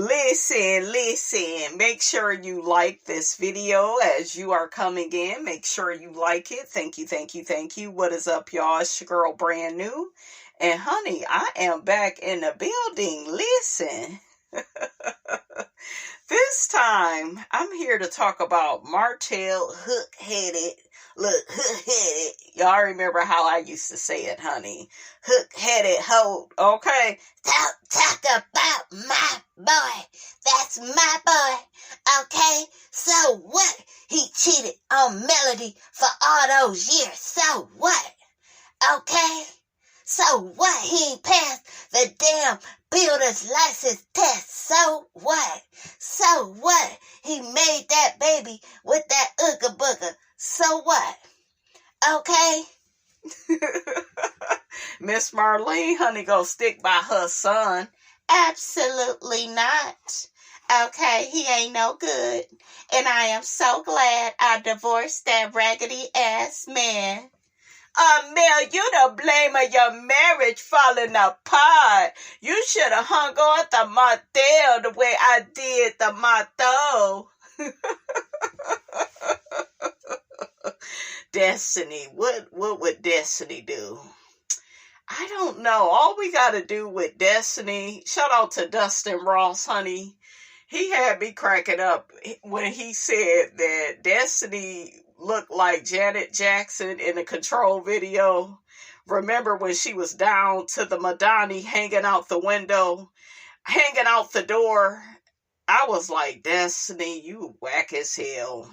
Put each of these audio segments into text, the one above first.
Listen. Make sure you like this video as you are coming in. Make sure you like it. Thank you. What is up, y'all? It's your girl, Brand New. And honey, I am back in the building. Listen. This time, I'm here to talk about Martell hook-headed. Look, hook-headed. Y'all remember how I used to say it, honey. Hook-headed hoe, okay? Talk about my boy. That's my boy, okay? So what? He cheated on Melody for all those years. So what? Okay? So what? He ain't passed the damn builder's license test. So what? So what? He made that baby with that ooga booga. So what? Okay? Miss Marlene, honey, go stick by her son. Absolutely not. Okay, he ain't no good. And I am so glad I divorced that raggedy ass man. Mel, you the blame of your marriage falling apart. You should have hung on to Martell the way I did the Martell. Destiny. What would Destiny do? I don't know. All we got to do with Destiny, shout out to Dustin Ross, honey. He had me cracking up when he said that Destiny looked like Janet Jackson in the Control video. Remember when she was down to the Madani hanging out the window, hanging out the door? I was like, Destiny, you whack as hell.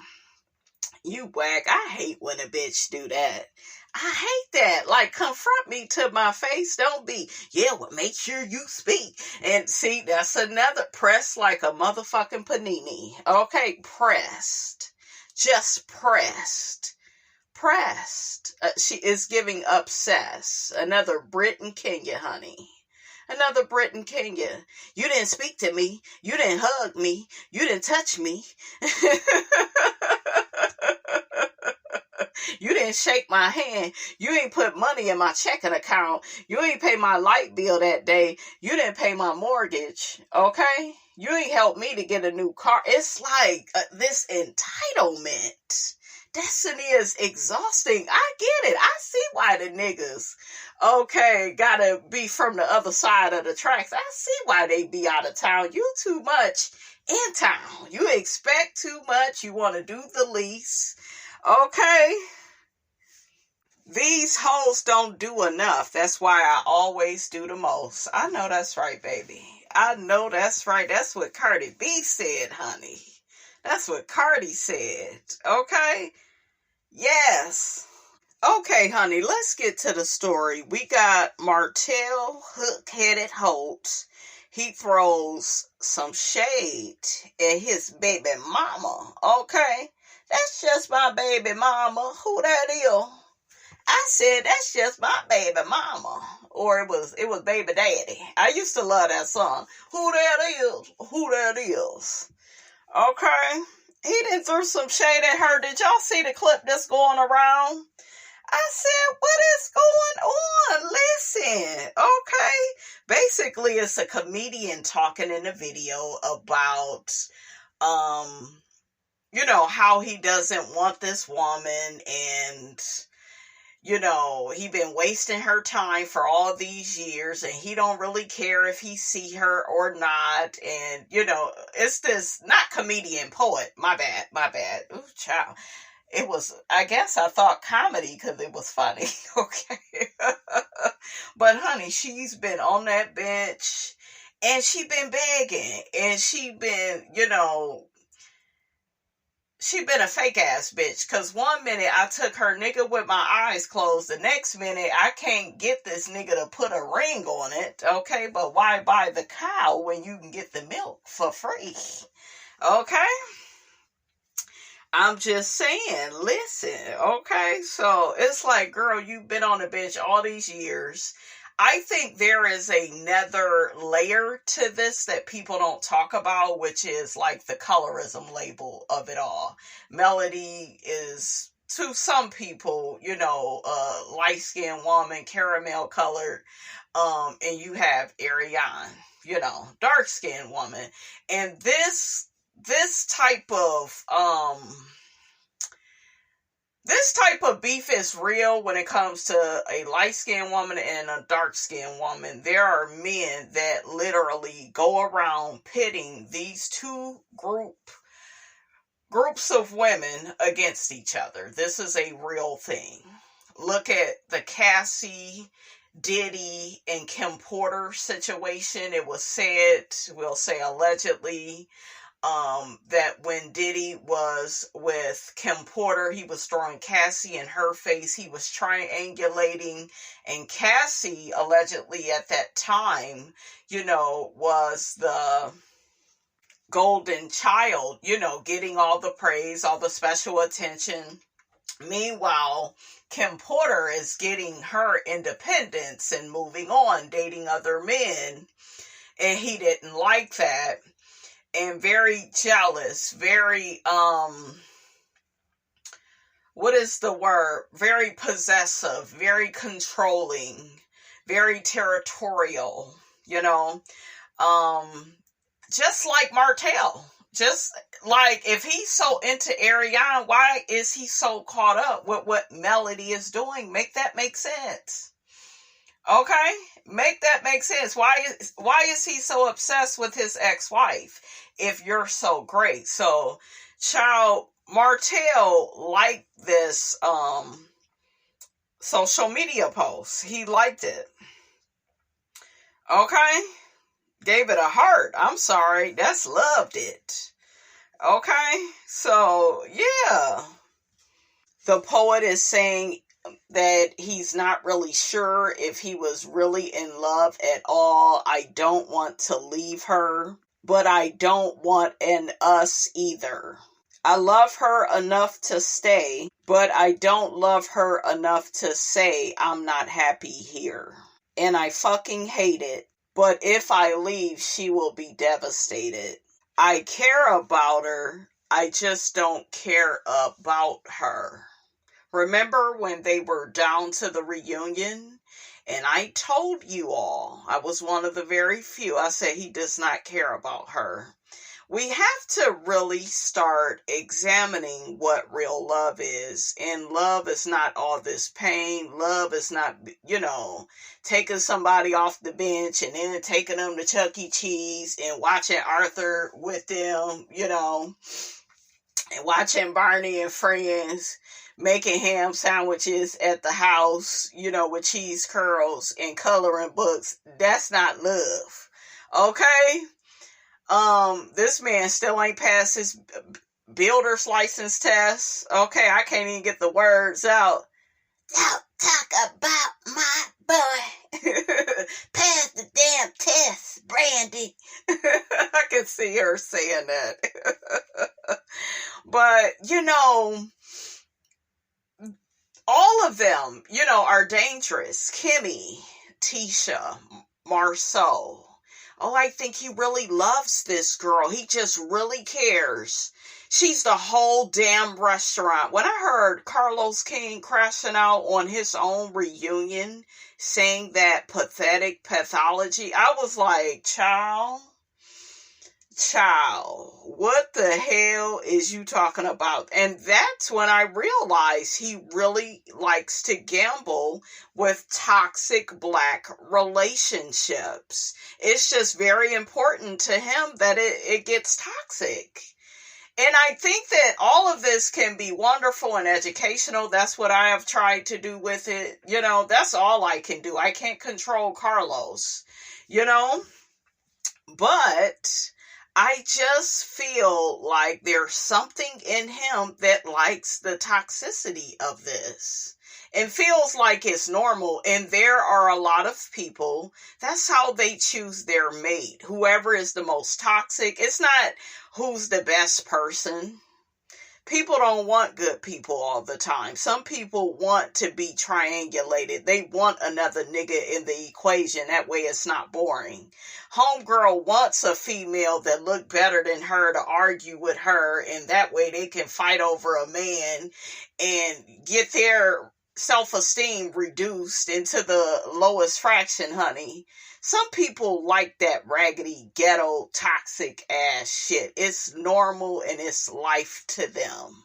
You whack. I hate when a bitch do that. I hate that. Like, confront me to my face. Don't be, yeah, well, make sure you speak. And see, that's another press like a motherfucking panini. Okay, pressed. Just pressed. She is giving obsessed. Another Brit and Kenya, honey. Another Brit and Kenya. You didn't speak to me. You didn't hug me. You didn't touch me. You didn't shake my hand. You ain't put money in my checking account. You ain't pay my light bill that day. You didn't pay my mortgage. Okay? You ain't helped me to get a new car. It's like this entitlement. Destiny is exhausting. I get it. I see why the niggas, okay, gotta be from the other side of the tracks. I see why they be out of town. You too much in town. You expect too much. You want to do the least. Okay? These hoes don't do enough. That's why I always do the most. I know that's right, baby. I know that's right. That's what Cardi B said, honey. That's what Cardi said. Okay? Yes. Okay, honey, let's get to the story. We got Martell hook-headed Holt. He throws some shade at his baby mama. Okay? That's just my baby mama. Who that is? I said, that's just my baby mama. Or it was baby daddy. I used to love that song. Who that is? Okay. He done threw some shade at her. Did y'all see the clip that's going around? I said, what is going on? Listen, okay? Basically, it's a comedian talking in the video about, how he doesn't want this woman and, he been wasting her time for all these years and he don't really care if he see her or not. And, it's this, not comedian, poet. My bad. Ooh, child. It was, I guess I thought comedy because it was funny. Okay. But honey, she's been on that bench and she been begging and she been, she been a fake ass bitch. Cause one minute I took her nigga with my eyes closed. The next minute I can't get this nigga to put a ring on it. Okay. But why buy the cow when you can get the milk for free? Okay. I'm just saying, listen, okay? So it's like, girl, you've been on the bench all these years. I think there is another layer to this that people don't talk about, which is like the colorism label of it all. Melody is to some people, light-skinned woman, caramel colored, and you have Arionne, dark-skinned woman. And this type of beef is real when it comes to a light-skinned woman and a dark-skinned woman. There are men that literally go around pitting these two groups of women against each other. This is a real thing. Look at the Cassie, Diddy, and Kim Porter situation. It was said, we'll say allegedly, that when Diddy was with Kim Porter, he was throwing Cassie in her face. He was triangulating, and Cassie allegedly at that time, was the golden child, getting all the praise, all the special attention. Meanwhile, Kim Porter is getting her independence and moving on, dating other men, and he didn't like that. And very jealous, very, what is the word? Very possessive, very controlling, very territorial, just like Martell. Just like, if he's so into Arionne, why is he so caught up with what Melody is doing? Make that make sense. Okay? Make that make sense. Why is he so obsessed with his ex-wife if you're so great? So, child, Martell liked this social media post. He liked it. Okay? Gave it a heart. I'm sorry. That's loved it. Okay? So, yeah. The poet is saying that he's not really sure if he was really in love at all. I don't want to leave her, but I don't want an us either. I love her enough to stay, but I don't love her enough to say I'm not happy here. And I fucking hate it, but if I leave, she will be devastated. I care about her, I just don't care about her. Remember when they were down to the reunion? And I told you all, I was one of the very few, I said he does not care about her. We have to really start examining what real love is. And love is not all this pain. Love is not, taking somebody off the bench and then taking them to Chuck E. Cheese and watching Arthur with them, and watching Barney and Friends making ham sandwiches at the house, with cheese curls and coloring books. That's not love. Okay? This man still ain't passed his builder's license test. Okay, I can't even get the words out. Don't talk about my boy. Pass the damn test, Brandy. I can see her saying that. But, all of them, are dangerous. Kimmy, Tisha, Marceau. Oh, I think he really loves this girl. He just really cares. She's the whole damn restaurant. When I heard Carlos King crashing out on his own reunion, saying that pathetic pathology, I was like, child, what the hell is you talking about? And that's when I realized he really likes to gamble with toxic black relationships. It's just very important to him that it gets toxic. And I think that all of this can be wonderful and educational. That's what I have tried to do with it. That's all I can do. I can't control Carlos, but I just feel like there's something in him that likes the toxicity of this and feels like it's normal. And there are a lot of people, that's how they choose their mate. Whoever is the most toxic. It's not who's the best person. People don't want good people all the time. Some people want to be triangulated. They want another nigga in the equation. That way it's not boring. Homegirl wants a female that look better than her to argue with her, and that way they can fight over a man and get their self-esteem reduced into the lowest fraction, honey. Some people like that raggedy, ghetto, toxic ass shit. It's normal and it's life to them.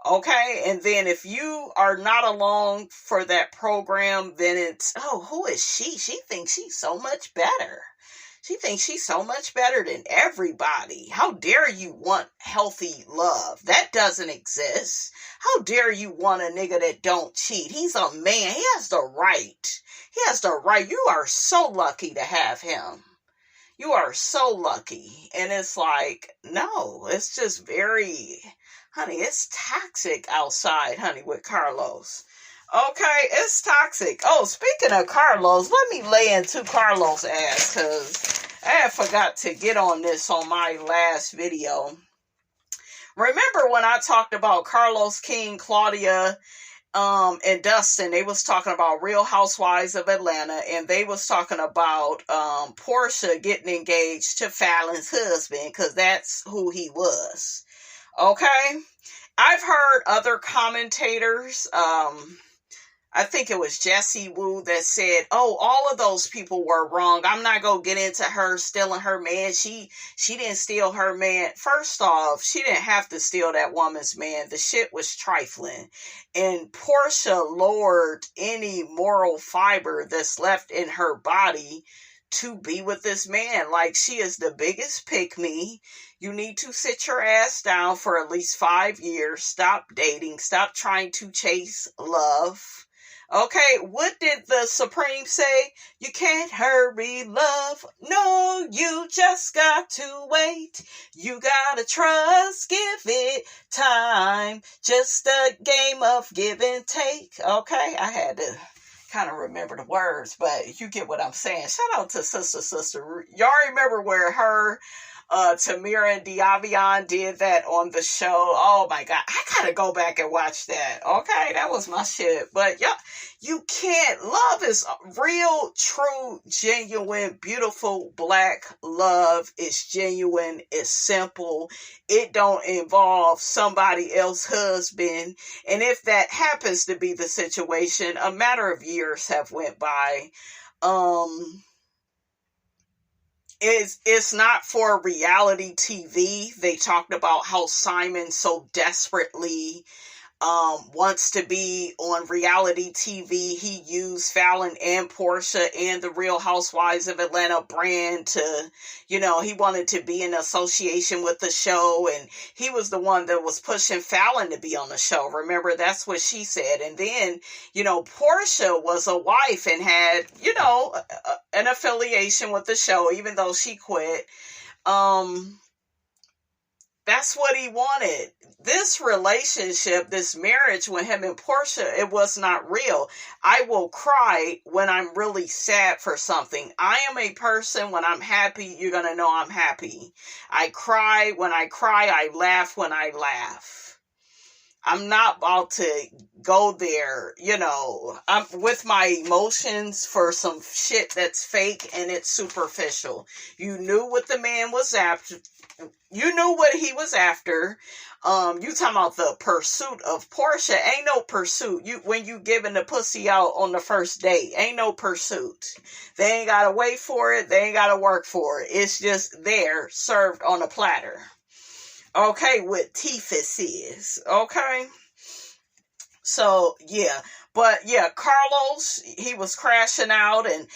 Okay? And then if you are not along for that program, then it's, oh, who is she? She thinks she's so much better. She thinks she's so much better than everybody. How dare you want healthy love? That doesn't exist. How dare you want a nigga that don't cheat? He's a man. He has the right. He has the right. You are so lucky to have him. You are so lucky. And it's like, no, it's just very, honey, it's toxic outside, honey, with Carlos. Okay, it's toxic. Oh, speaking of Carlos, let me lay into Carlos' ass, because I had forgot to get on this on my last video. Remember when I talked about Carlos King, Claudia, and Dustin? They was talking about Real Housewives of Atlanta, and they was talking about Porsha getting engaged to Fallon's husband, because that's who he was. Okay? I've heard other commentators, I think it was Jessie Wu that said, oh, all of those people were wrong. I'm not going to get into her stealing her man. She didn't steal her man. First off, she didn't have to steal that woman's man. The shit was trifling. And Porsha lowered any moral fiber that's left in her body to be with this man. Like, she is the biggest pick-me. You need to sit your ass down for at least 5 years. Stop dating. Stop trying to chase love. Okay, what did the Supreme say? You can't hurry love. No, you just got to wait. You gotta trust, give it time. Just a game of give and take. Okay, I had to kind of remember the words, but you get what I'm saying. Shout out to Sister. Y'all remember where her, Tamira and Diavion did that on the show? Oh my God. I gotta go back and watch that. Okay, that was my shit. But yeah, you can't. Love is real, true, genuine, beautiful black love. It's genuine. It's simple. It don't involve somebody else's husband. And if that happens to be the situation, a matter of years have went by. It's not for reality TV. They talked about how Simon so desperately wants to be on reality TV. He used Fallon and Porsha and the Real Housewives of Atlanta brand to, he wanted to be in association with the show, and he was the one that was pushing Fallon to be on the show. Remember, that's what she said. And then, Porsha was a wife and had, an affiliation with the show, even though she quit. That's what he wanted. This relationship, this marriage with him and Porsha, it was not real. I will cry when I'm really sad for something. I am a person, when I'm happy, you're going to know I'm happy. I cry when I cry. I laugh when I laugh. I'm not about to go there, I'm with my emotions for some shit that's fake and it's superficial. You knew what the man was after. You knew what he was after. You talking about the pursuit of Porsha. Ain't no pursuit. When you giving the pussy out on the first date, ain't no pursuit. They ain't gotta wait for it. They ain't gotta work for it. It's just there, served on a platter. Okay, with Tiffus is. Okay? So, yeah. But, yeah, Carlos, he was crashing out, and,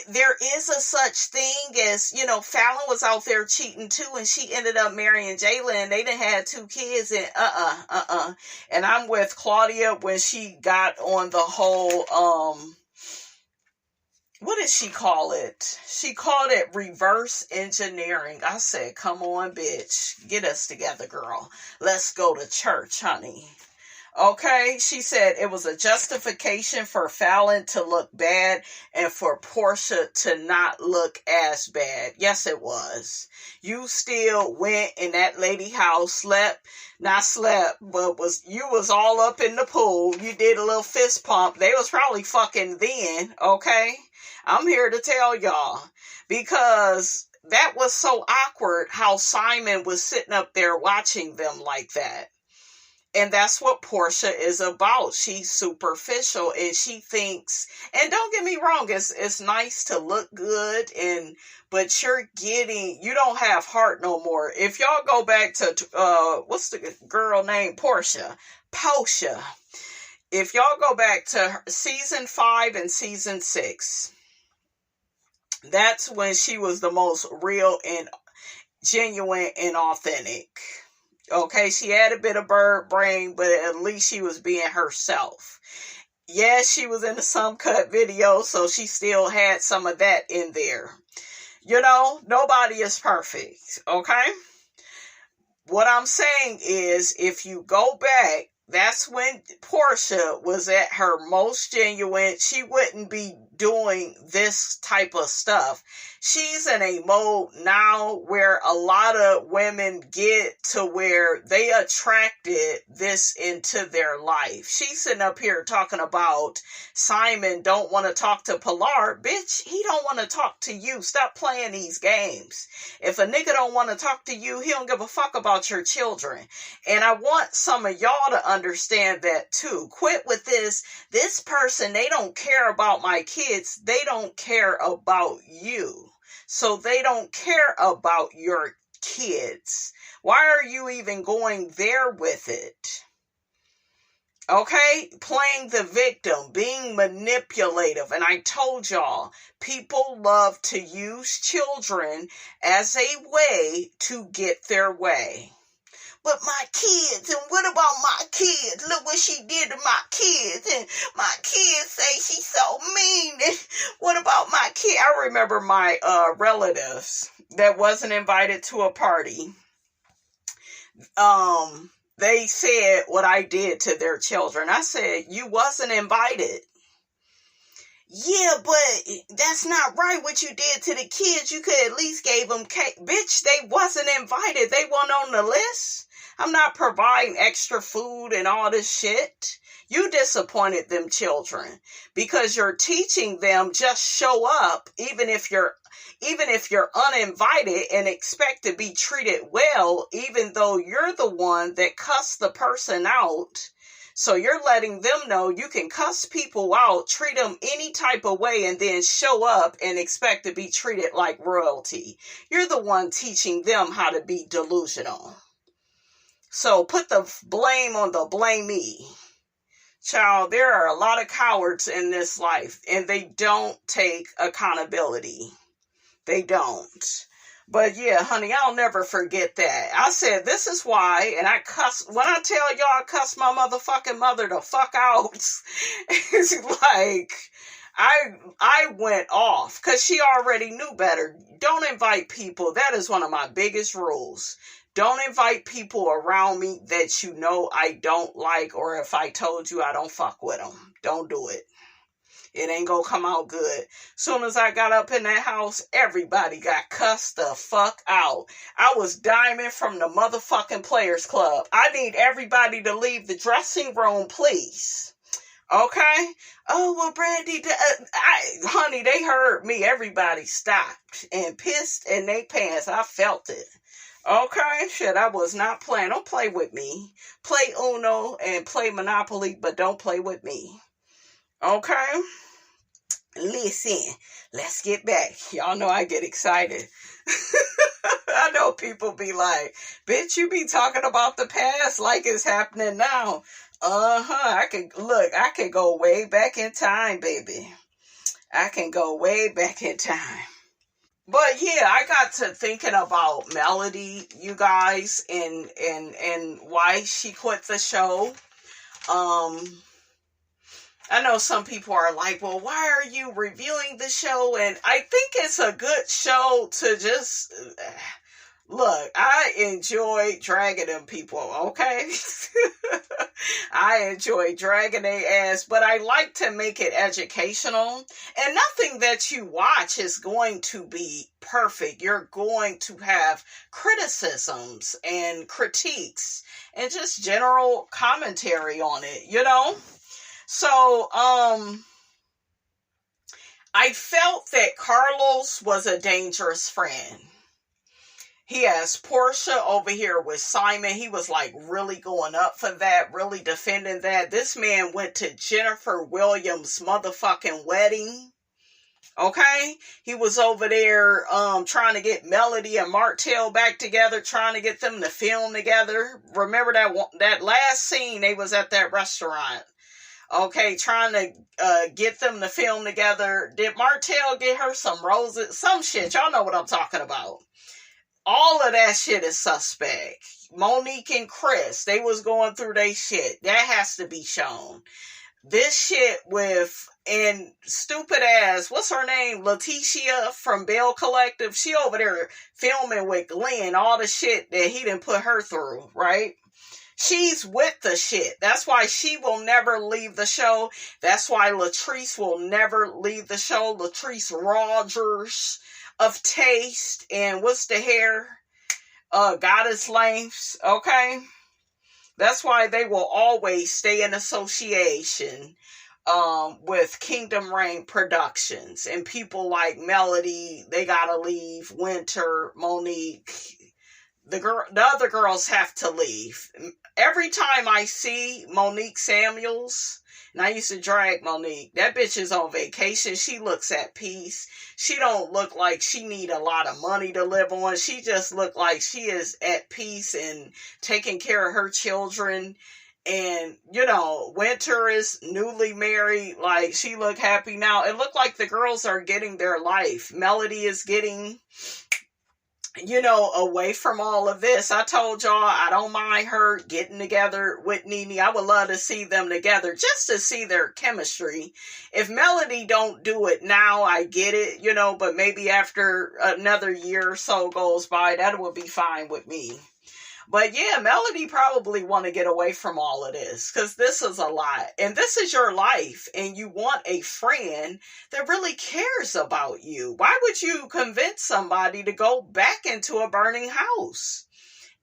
there is a such thing as, Fallon was out there cheating too, and she ended up marrying Jalen, and they done had 2 kids, and And I'm with Claudia when she got on the whole, what did she call it? She called it reverse engineering. I said, come on, bitch. Get us together, girl. Let's go to church, honey. Okay, she said it was a justification for Fallon to look bad and for Porsha to not look as bad. Yes, it was. You still went in that lady house, but you was all up in the pool. You did a little fist pump. They was probably fucking then, okay? I'm here to tell y'all because that was so awkward how Simon was sitting up there watching them like that. And that's what Porsha is about. She's superficial and she thinks, and don't get me wrong, it's nice to look good, but you don't have heart no more. If y'all go back to, what's the girl named Porsha? If y'all go back to season 5 and season 6, that's when she was the most real and genuine and authentic. Okay, she had a bit of bird brain, but at least she was being herself. Yes, she was in the Some Cut video, so she still had some of that in there. You know, nobody is perfect, okay? What I'm saying is, if you go back, that's when Porsha was at her most genuine. She wouldn't be doing this type of stuff. She's in a mode now where a lot of women get to where they attracted this into their life. She's sitting up here talking about Simon don't want to talk to Pilar. Bitch, he don't want to talk to you. Stop playing these games. If a nigga don't want to talk to you, he don't give a fuck about your children. And I want some of y'all to understand that too. Quit with this person, they don't care about my kids. They don't care about you. So they don't care about your kids. Why are you even going there with it? Okay, playing the victim, being manipulative. And I told y'all, people love to use children as a way to get their way. But my kids, and what about my kids? Look what she did to my kids, and my kids say she's so mean. And what about my kid? I remember my relatives that wasn't invited to a party. They said what I did to their children. I said, you wasn't invited. Yeah, but that's not right what you did to the kids. You could at least gave them cake. Bitch, they wasn't invited. They weren't on the list. I'm not providing extra food and all this shit. You disappointed them children because you're teaching them just show up even if you're uninvited and expect to be treated well, even though you're the one that cussed the person out. So you're letting them know you can cuss people out, treat them any type of way, and then show up and expect to be treated like royalty. You're the one teaching them how to be delusional. So put the blame on the blamee. Child, there are a lot of cowards in this life, and they don't take accountability. They don't. But yeah, honey, I'll never forget that. I said, this is why, and when I tell y'all I cuss my motherfucking mother the fuck out, it's like, I went off, because she already knew better. Don't invite people. That is one of my biggest rules. Don't invite people around me that you know I don't like, or if I told you I don't fuck with them. Don't do it. It ain't gonna come out good. Soon as I got up in that house, everybody got cussed the fuck out. I was diamond from the motherfucking Players Club. I need everybody to leave the dressing room, please. Okay? Oh, well, Brandy, honey, they heard me. Everybody stopped and pissed in their pants. I felt it. Okay, shit, I was not playing. Don't play with me. Play Uno and play Monopoly, but don't play with me. Okay? Listen, let's get back. Y'all know I get excited. I know people be like, bitch, you be talking about the past like it's happening now. I can go way back in time, baby. I can go way back in time. But yeah, I got to thinking about Melody, you guys, and why she quit the show. I know some people are like, well, why are you reviewing the show? And I think it's a good show to just Look, I enjoy dragging them people, okay? I enjoy dragging their ass, but I like to make it educational. And nothing that you watch is going to be perfect. You're going to have criticisms and critiques and just general commentary on it, you know? So, I felt that Carlos was a dangerous friend. He has Porsha over here with Simon. He was like really going up for that, really defending that. This man went to Jennifer Williams' motherfucking wedding. Okay? He was over there trying to get Melody and Martell back together, trying to get them to film together. Remember that last scene, they was at that restaurant. Okay, trying to get them to film together. Did Martell get her some roses? Some shit. Y'all know what I'm talking about. All of that shit is suspect. Monique and Chris, they was going through their shit. That has to be shown. This shit with, and stupid ass, what's her name? Letitia from Bell Collective. She over there filming with Glenn, all the shit that he didn't put her through, right? She's with the shit. That's why she will never leave the show. That's why Latrice will never leave the show. Latrice Rogers of Taste and what's the hair? Goddess Lengths, okay? That's why they will always stay in association with Kingdom Reign Productions. And people like Melody, they gotta leave. Winter, Monique, the other girls have to leave. Every time I see Monique Samuels, and I used to drag Monique, that bitch is on vacation. She looks at peace. She don't look like she need a lot of money to live on. She just look like she is at peace and taking care of her children. And, you know, Winter is newly married. Like, she look happy now. It looked like the girls are getting their life. Melody is getting, you know, away from all of this. I told y'all I don't mind her getting together with Nene. I would love to see them together just to see their chemistry. If Melody don't do it now, I get it, you know, but maybe after another year or so goes by, that would be fine with me. But yeah, Melody probably want to get away from all of this because this is a lot. And this is your life and you want a friend that really cares about you. Why would you convince somebody to go back into a burning house?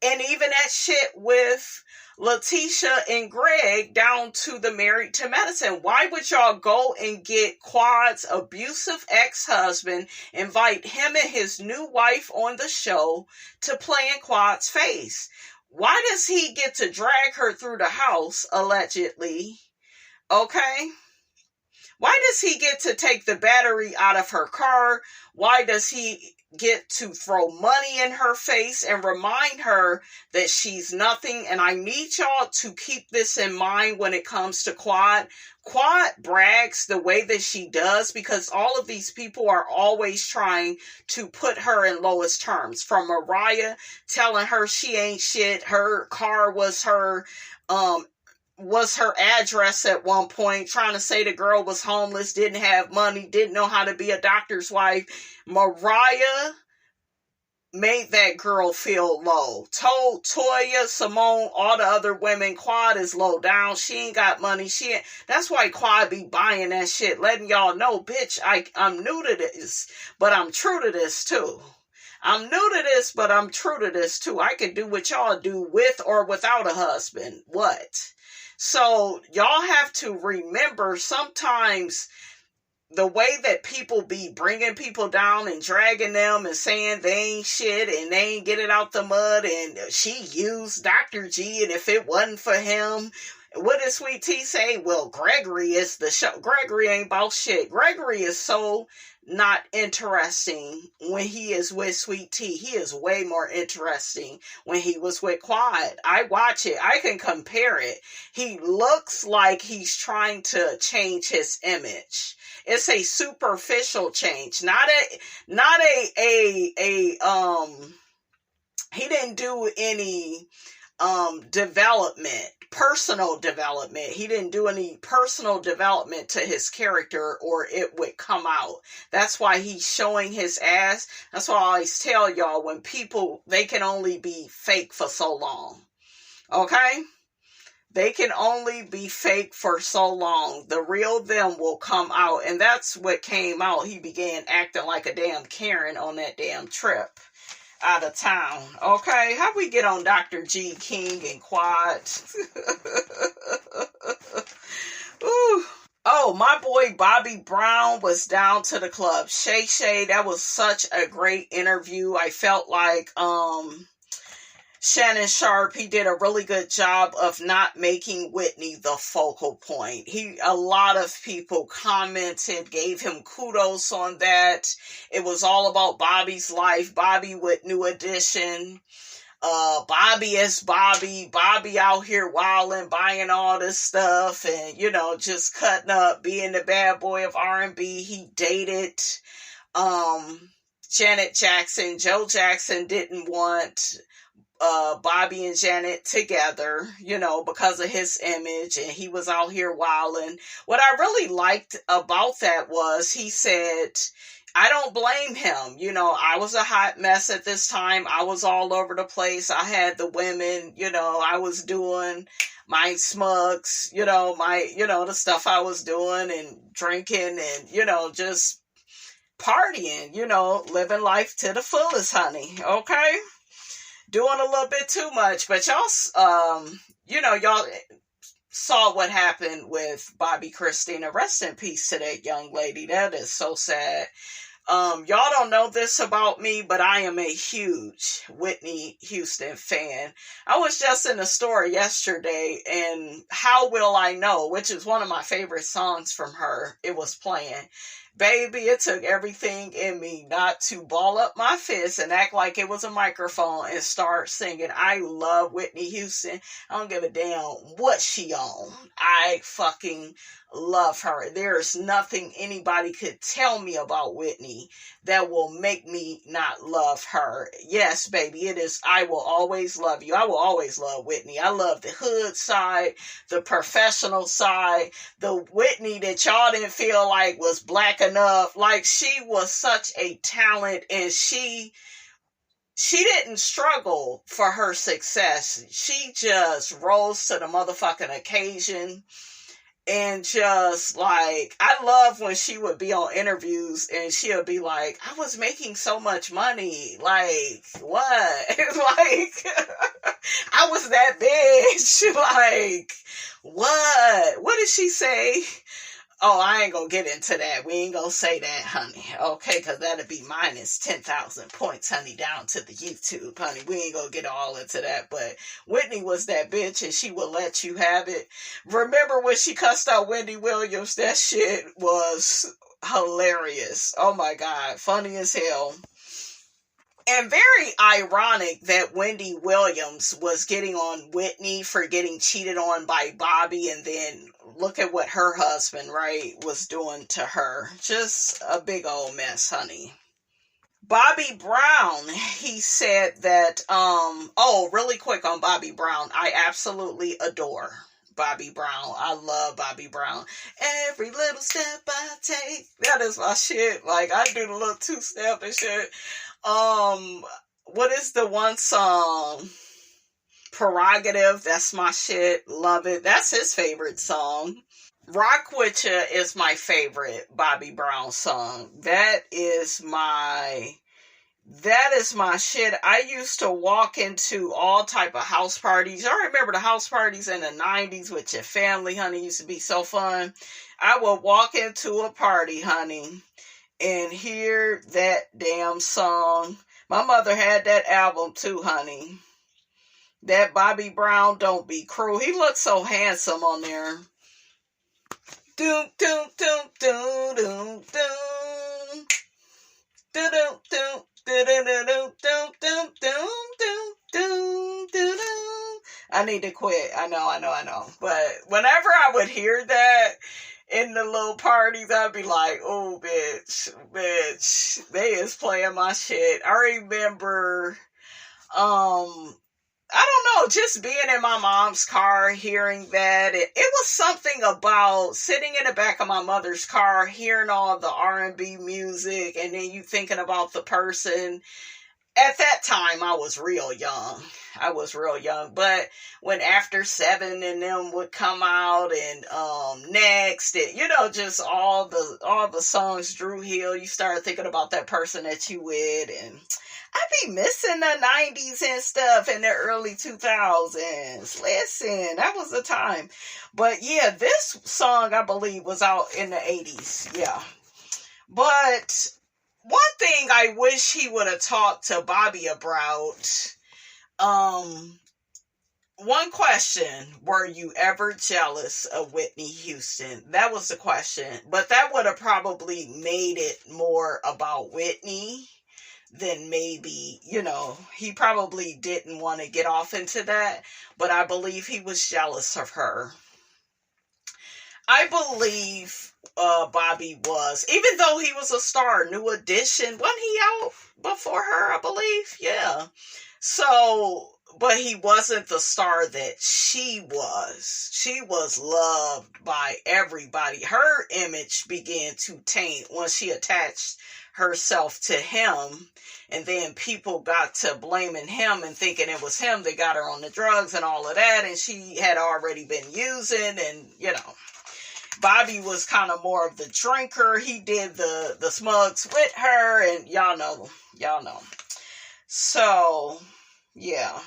And even that shit with Letitia and Greg down to the Married to Medicine. Why would y'all go and get Quad's abusive ex-husband, invite him and his new wife on the show to play in Quad's face? Why does he get to drag her through the house, allegedly? Okay? Why does he get to take the battery out of her car? Why does he get to throw money in her face and remind her that she's nothing? And I need y'all to keep this in mind when it comes to Quad. Quad brags the way that she does because all of these people are always trying to put her in lowest terms. From Mariah telling her she ain't shit, her car was her address at one point, trying to say the girl was homeless, didn't have money, didn't know how to be a doctor's wife. Mariah made that girl feel low. Told Toya, Simone, all the other women, Quad is low down. She ain't got money. That's why Quad be buying that shit, letting y'all know, bitch, I'm new to this, but I'm true to this too. I'm new to this, but I'm true to this too. I can do what y'all do with or without a husband. What? So y'all have to remember sometimes the way that people be bringing people down and dragging them and saying they ain't shit and they ain't get it out the mud and she used Dr. G and if it wasn't for him, what did Sweet Tea say? Well, Gregory is the show. Gregory ain't about shit. Gregory is so not interesting when he is with Sweet Tea. He is way more interesting when he was with Quad. I watch it. I can compare it. He looks like he's trying to change his image. It's a superficial change, not a he didn't do any development, personal development. He didn't do any personal development to his character, or it would come out. That's why he's showing his ass. That's why I always tell y'all, when people, they can only be fake for so long. Okay? They can only be fake for so long. The real them will come out. And that's what came out. He began acting like a damn Karen on that damn trip out of town. Okay? How we get on Dr. G, King, and Quad? Ooh. Oh, my boy Bobby Brown was down to the club. Shay Shay, that was such a great interview. I felt like, Shannon Sharp, he did a really good job of not making Whitney the focal point. A lot of people commented, gave him kudos on that. It was all about Bobby's life. Bobby with New Edition. Bobby is Bobby. Bobby out here wilding, buying all this stuff and, just cutting up, being the bad boy of R&B. He dated, Janet Jackson. Joe Jackson didn't want Bobby and Janet together, because of his image, and he was out here wilding. What I really liked about that was he said, I don't blame him. I was a hot mess at this time. I was all over the place. I had the women, I was doing my smugs, the stuff I was doing and drinking and, just partying, living life to the fullest, honey. Okay? Doing a little bit too much, but y'all saw what happened with Bobby Christina. Rest in peace to that young lady. That is so sad. Y'all don't know this about me, but I am a huge Whitney Houston fan. I was just in the store yesterday, and How Will I Know, which is one of my favorite songs from her, it was playing. Baby, it took everything in me not to ball up my fist and act like it was a microphone and start singing. I love Whitney Houston. I don't give a damn what she on. I fucking love her. There's nothing anybody could tell me about Whitney that will make me not love her. Yes, baby, it is. I will always love you. I will always love Whitney. I love the hood side, the professional side, the Whitney that y'all didn't feel like was black enough. Like, she was such a talent, and she didn't struggle for her success. She just rose to the motherfucking occasion. And just like, I love when she would be on interviews and she'll be like, I was making so much money. Like, what? Like, I was that bitch. Like, what? What did she say? Oh, I ain't gonna get into that. We ain't gonna say that, honey. Okay, because that'll be minus 10,000 points, honey, down to the YouTube, honey. We ain't gonna get all into that. But Whitney was that bitch, and she will let you have it. Remember when she cussed out Wendy Williams? That shit was hilarious. Oh my God, funny as hell. And very ironic that Wendy Williams was getting on Whitney for getting cheated on by Bobby, and then look at what her husband, right, was doing to her. Just a big old mess, honey. Bobby Brown, he said that, really quick on Bobby Brown, I absolutely adore Bobby Brown. I love Bobby Brown. Every little step I take, that is my shit. Like, I do the little two-step and shit. What is the one song? Prerogative. That's my shit. Love it. That's his favorite song. Rock With Ya is my favorite Bobby Brown song. That is my shit. I used to walk into all type of house parties. I remember the house parties in the 90s with your family, honey. Used to be so fun. I would walk into a party, honey, and hear that damn song. My mother had that album too, honey. That Bobby Brown, Don't Be Cruel. He looked so handsome on there. Doom, doom, doom, doom, doom, doom. Doom, doom, doom, doom, doom, doom, doom, doom, doom, doom. I need to quit. I know. But whenever I would hear that in the little parties, I'd be like, oh, bitch, they is playing my shit. I remember, I don't just being in my mom's car, hearing that, it was something about sitting in the back of my mother's car, hearing all the R&B music, and then you thinking about the person. At that time, I was real young. But when After Seven and them would come out, and Next, and, just all the songs, Drew Hill, you start thinking about that person that you with, and I be missing the 90s and stuff in the early 2000s. Listen, that was the time. But yeah, this song, I believe, was out in the 80s. Yeah. But one thing I wish he would have talked to Bobby about, one question, were you ever jealous of Whitney Houston? That was the question. But that would have probably made it more about Whitney than maybe, he probably didn't want to get off into that. But I believe he was jealous of her. I believe Bobby was, even though he was a star, New Edition, wasn't he out before her, I believe? Yeah. So, but he wasn't the star that she was. She was loved by everybody. Her image began to taint once she attached herself to him, and then people got to blaming him and thinking it was him that got her on the drugs and all of that, and she had already been using, and Bobby was kind of more of the drinker. He did the smugs with her, and y'all know. So, yeah.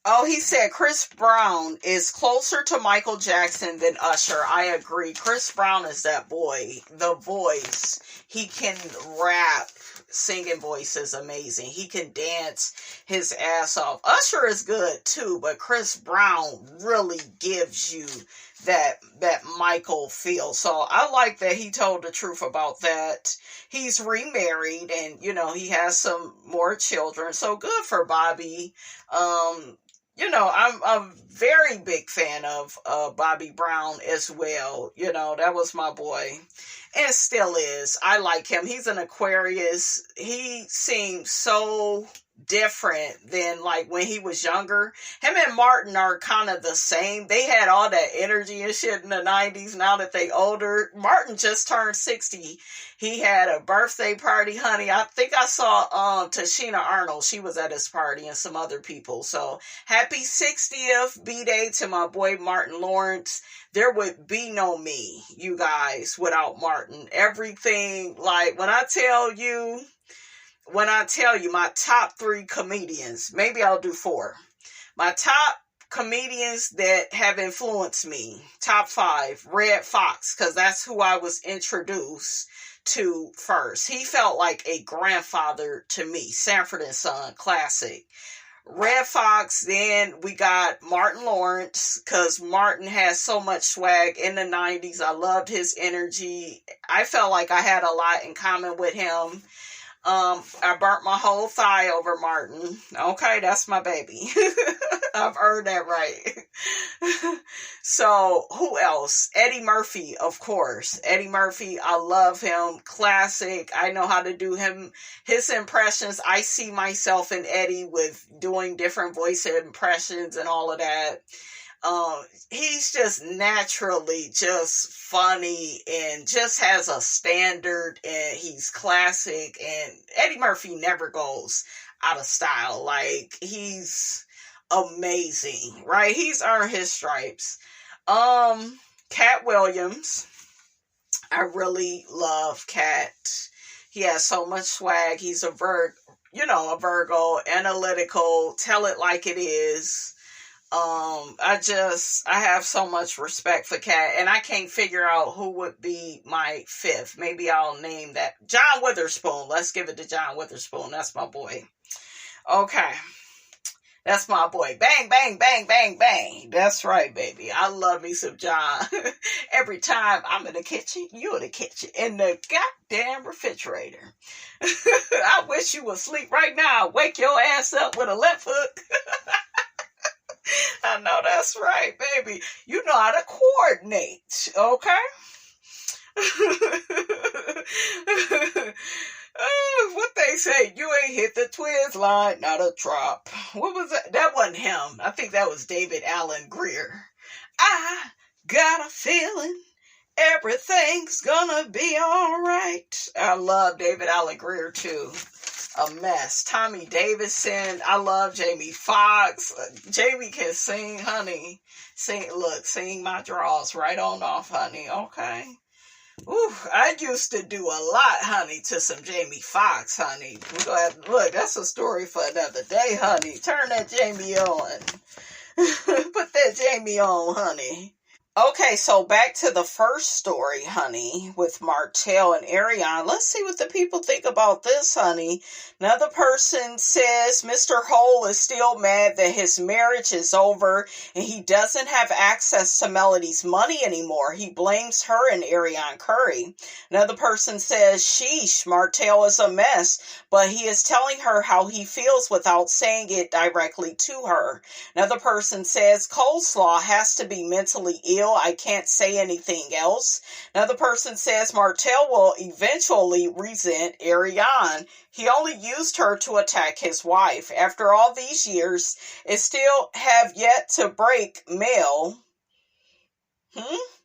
Oh, he said Chris Brown is closer to Michael Jackson than Usher. I agree. Chris Brown is that boy. The voice. He can rap. Singing voice is amazing. He can dance his ass off. Usher is good too, but Chris Brown really gives you that Michael feel. So I like that he told the truth about that. He's remarried, and he has some more children. So good for Bobby. I'm a very big fan of Bobby Brown as well. That was my boy. And still is. I like him. He's an Aquarius. He seems so different than like when he was younger. Him and Martin are kind of the same. They had all that energy and shit in the 90s. Now that they older, Martin just turned 60. He had a birthday party, honey. I think I saw Tashina Arnold. She was at his party, and some other people. So happy 60th B-Day to my boy Martin Lawrence. There would be no me, you guys, without Martin. Everything, like when I tell you my top 3 comedians, maybe I'll do 4. My top comedians that have influenced me, top 5, Red Fox, because that's who I was introduced to first. He felt like a grandfather to me. Sanford and Son, classic. Red Fox, then we got Martin Lawrence, because Martin has so much swag in the 90s. I loved his energy. I felt like I had a lot in common with him. I burnt my whole thigh over Martin. Okay, that's my baby. I've earned that right. So, who else? Eddie Murphy, of course. Eddie Murphy, I love him. Classic. I know how to do his impressions. I see myself in Eddie with doing different voice impressions and all of that. He's just naturally just funny and just has a standard, and he's classic, and Eddie Murphy never goes out of style. Like, he's amazing, right? He's earned his stripes. Cat Williams. I really love Cat. He has so much swag. He's a Virgo, analytical, tell it like it is. I have so much respect for Cat, and I can't figure out who would be my 5th. Maybe I'll name that John Witherspoon. Let's give it to John Witherspoon. That's my boy. Okay. That's my boy. Bang, bang, bang, bang, bang. That's right, baby. I love me some John. Every time I'm in the kitchen, you in the kitchen, in the goddamn refrigerator. I wish you would sleep right now. Wake your ass up with a left hook. I know that's right, baby. You know how to coordinate, okay? What they say, you ain't hit the twins line, not a drop. What was that? That wasn't him. I think that was David Allen Greer. I got a feeling everything's gonna be alright. I love David Allen Greer too. A mess. Tommy Davidson. I love Jamie Foxx. Jamie can sing, honey. Sing my draws right on off, honey. Okay. Ooh, I used to do a lot, honey, to some Jamie Foxx, honey. Look, that's a story for another day, honey. Turn that Jamie on. Put that Jamie on, honey. Okay, so back to the first story, honey, with Martell and Arionne. Let's see what the people think about this, honey. Another person says Mr. Hole is still mad that his marriage is over and he doesn't have access to Melody's money anymore. He blames her and Arionne Curry. Another person says, sheesh, Martell is a mess, but he is telling her how he feels without saying it directly to her. Another person says, Coleslaw has to be mentally ill. I can't say anything else. Another person says Martell will eventually resent Arionne. He only used her to attack his wife. After all these years, it still have yet to break Mel.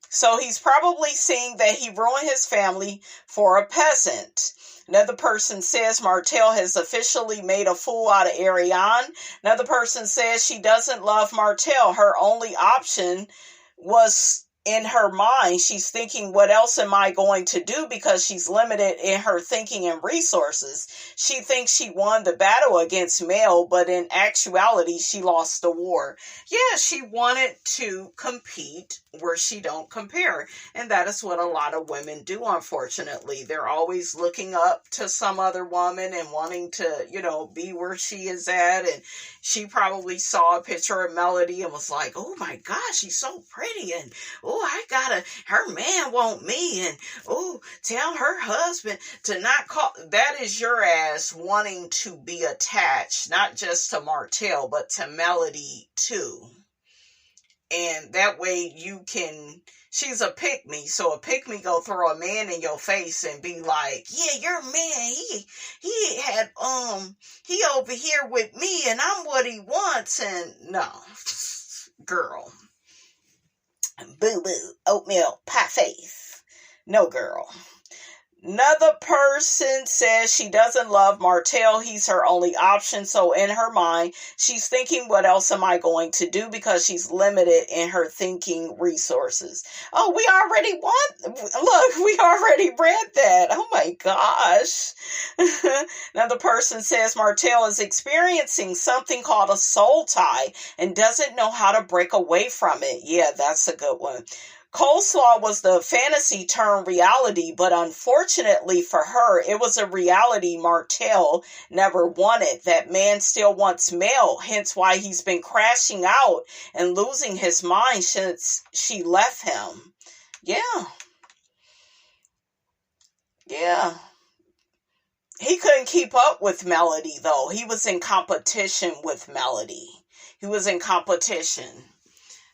So he's probably seeing that he ruined his family for a peasant. Another person says Martell has officially made a fool out of Arionne. Another person says she doesn't love Martell. Her only option was in her mind. She's thinking, what else am I going to do? Because she's limited in her thinking and resources. She thinks she won the battle against Mel, but in actuality, she lost the war. Yeah, she wanted to compete where she don't compare. And that is what a lot of women do, unfortunately. They're always looking up to some other woman and wanting to, be where she is at. And she probably saw a picture of Melody and was like, oh my gosh, she's so pretty. And, her man want me. And, tell her husband to not call. That is your ass wanting to be attached, not just to Martell, but to Melody too. And that way she's a pick-me. So a pick-me go throw a man in your face and be like, yeah, your man, he over here with me and I'm what he wants. And no, girl. Boo-boo, oatmeal, pie face. No, girl. Another person says she doesn't love Martell. He's her only option. So in her mind, she's thinking, what else am I going to do? Because she's limited in her thinking resources. Oh, we already read that. Oh my gosh. Another person says Martell is experiencing something called a soul tie and doesn't know how to break away from it. Yeah, that's a good one. Coleslaw was the fantasy turned reality, but unfortunately for her, it was a reality Martell never wanted. That man still wants Mel, hence why he's been crashing out and losing his mind since she left him. Yeah. He couldn't keep up with Melody, though. He was in competition with Melody.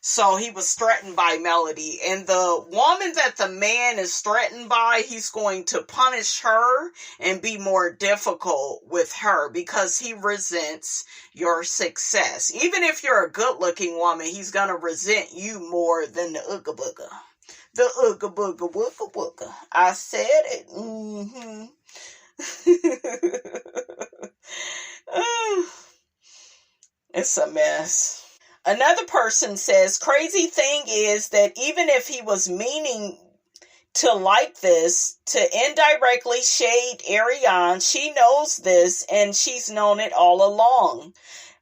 So he was threatened by Melody. And the woman that the man is threatened by, he's going to punish her and be more difficult with her because he resents your success. Even if you're a good-looking woman, he's going to resent you more than the Ooga Booga. The Ooga Booga Wooga Wooga. I said it. It's a mess. Another person says, crazy thing is that even if he was meaning to like this, to indirectly shade Arionne, she knows this and she's known it all along.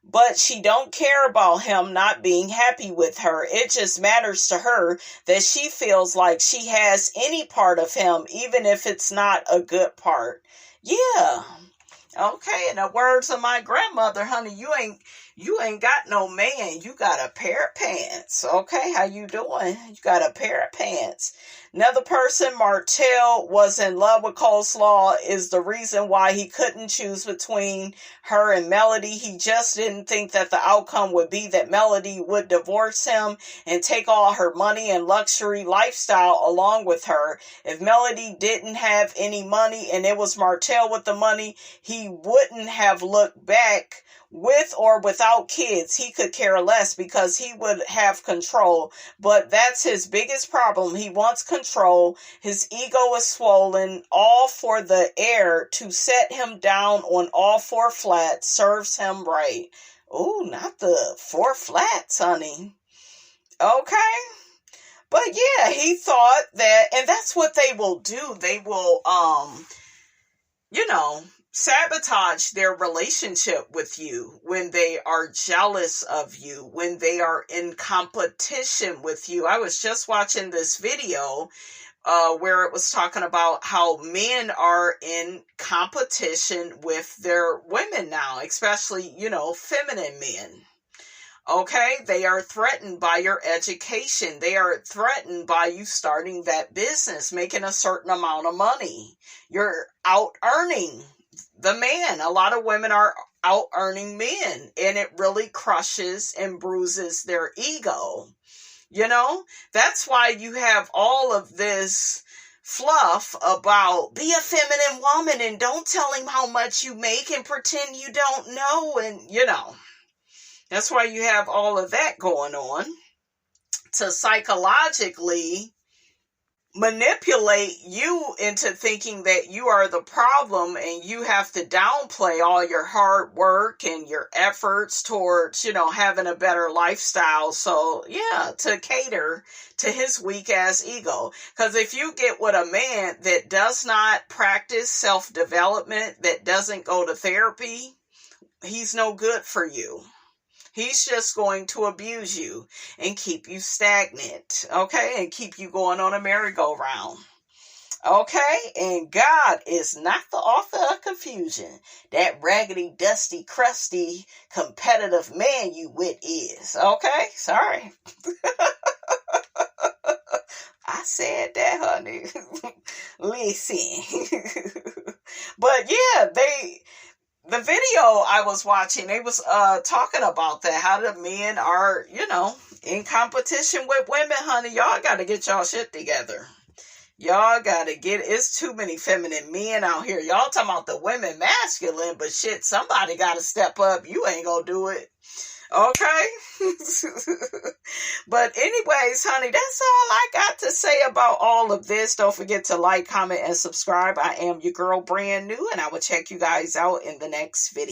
But she don't care about him not being happy with her. It just matters to her that she feels like she has any part of him, even if it's not a good part. Yeah. Okay, in the words of my grandmother, honey, you ain't You ain't got no man. You got a pair of pants. Okay, how you doing? You got a pair of pants. Another person, Martell, was in love with Coleslaw, is the reason why he couldn't choose between her and Melody. He just didn't think that the outcome would be that Melody would divorce him and take all her money and luxury lifestyle along with her. If Melody didn't have any money and it was Martell with the money, he wouldn't have looked back. With or without kids, he could care less because he would have control. But that's his biggest problem. He wants control. His ego is swollen, all for the heir to set him down on all four flats serves him right. Ooh, not the four flats, honey. Okay. But yeah, he thought that, and that's what they will do. They will, sabotage their relationship with you when they are jealous of you, when they are in competition with you. I was just watching this video where it was talking about how men are in competition with their women now, especially, feminine men. Okay, they are threatened by your education. They are threatened by you starting that business, making a certain amount of money. You're out earning the man. A lot of women are out earning men, and it really crushes and bruises their ego. That's why you have all of this fluff about be a feminine woman and don't tell him how much you make and pretend you don't know. And, that's why you have all of that going on to psychologically manipulate you into thinking that you are the problem and you have to downplay all your hard work and your efforts towards, having a better lifestyle. So yeah, to cater to his weak ass ego. Because if you get with a man that does not practice self-development, that doesn't go to therapy, he's no good for you. He's just going to abuse you and keep you stagnant, okay? And keep you going on a merry-go-round, okay? And God is not the author of confusion. That raggedy, dusty, crusty, competitive man you with is, okay? Sorry. I said that, honey. Listen. But yeah, the video I was watching, they was talking about that, how the men are, in competition with women, honey. Y'all got to get y'all shit together. Y'all got to it's too many feminine men out here. Y'all talking about the women masculine, but shit, somebody got to step up. You ain't going to do it. Okay? But anyways, honey, that's all I got to say about all of this. Don't forget to like, comment, and subscribe. I am your girl, brand new, and I will check you guys out in the next video.